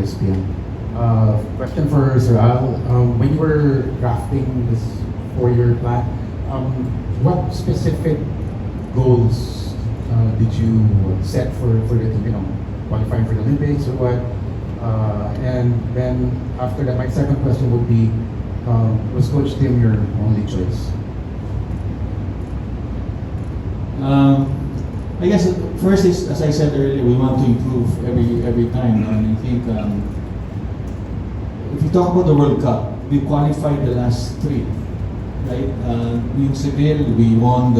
ESPN. Question for Sir Al. When you were drafting this four-year plan, what specific goals did you set for the team? Qualifying for the Olympics or what? And then after that, my second question would be, was Coach Tim your only choice? I guess first is, as I said earlier, we want to improve every time. And I think if you talk about the World Cup, we qualified the last three, right? In Seville, we won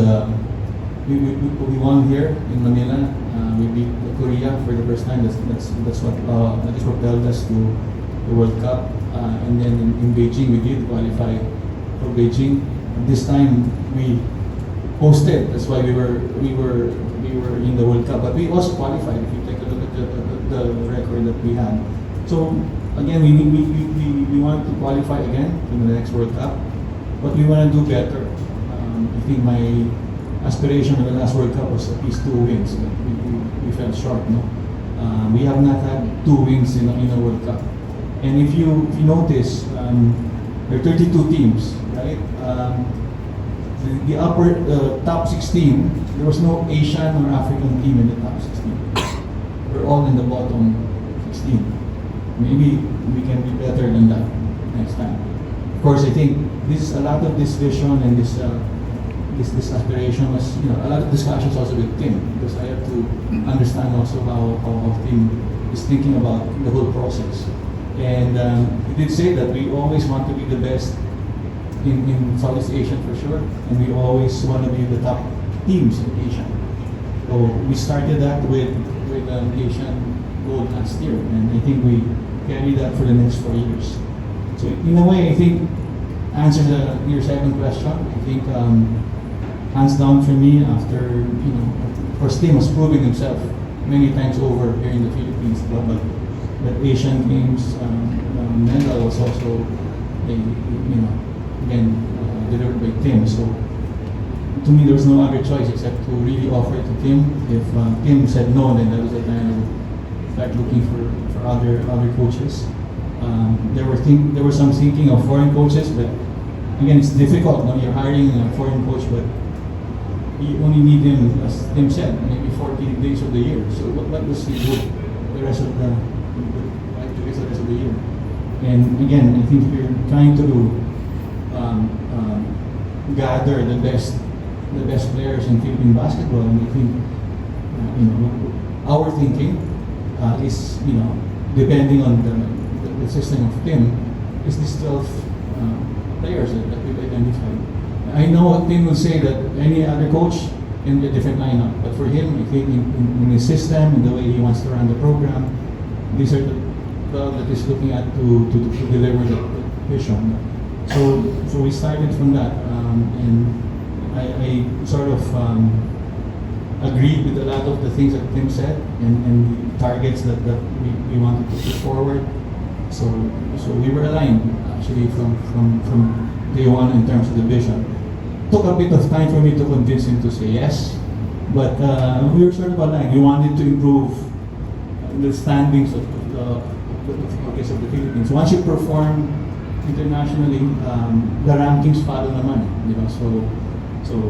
we won here in Manila. We beat Korea for the first time. That's what propelled us to the World Cup. And then in Beijing, we did qualify for Beijing. This time we hosted. That's why we were in the World Cup. But we also qualified. If you take a look at the record that we had. So again, we want to qualify again in the next World Cup, but we want to do better. I think my aspiration in the last World Cup was at least 2 wins. We fell short. No, we have not had 2 wins in a World Cup. And if you notice, there are 32 teams, right? The top 16, there was no Asian or African team in the top 16. We're all in the bottom 16. Maybe we can be better than that next time. Of course, I think a lot of this vision and this aspiration was, a lot of discussions also with Tim, because I have to understand also how Tim is thinking about the whole process. And he did say that we always want to be the best in Southeast Asia for sure, and we always want to be the top teams in Asia. So we started that with Asian gold last year, and I think we carry that for the next 4 years. So in a way, I think answers your second question. I think hands down for me, after of course Tim was proving himself many times over here in the Philippines, but Asian Games medal was also again delivered by Tim. So to me, there was no other choice except to really offer it to Tim. If Tim said no, then that was the time I would start looking for other coaches. There were some thinking of foreign coaches, but again, it's difficult when you're hiring a foreign coach, but you only need him, as Tim said, maybe 14 days of the year. So what does he do the rest of the year? And again, I think we're trying to gather the best players in Philippine basketball, and I think our thinking is depending on the system of Tim, is these 12 players that we've identified. I know Tim will say that any other coach can be a different lineup, but for him, I think in his system, in the way he wants to run the program, these are the 12 that he's looking at to deliver the vision. So we started from that, and I sort of agreed with a lot of the things that Tim said, and the targets that we wanted to put forward. So we were aligned actually from day one in terms of the vision. Took a bit of time for me to convince him to say yes, but we were sort of aligned. We wanted to improve the standings of the Philippines. Once you perform internationally, the rankings follow naman. So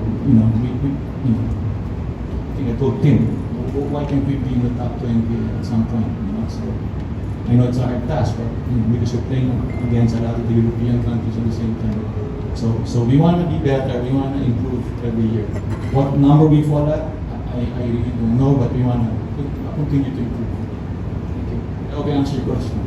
I think I told Tim, why can't we be in the top 20 at some point? So I know it's a hard task, but because we're playing against a lot of the European countries at the same time. So we want to be better. We want to improve every year. What number we fall at, I really don't know, but we want to continue to improve. Thank you. I hope I answered your question.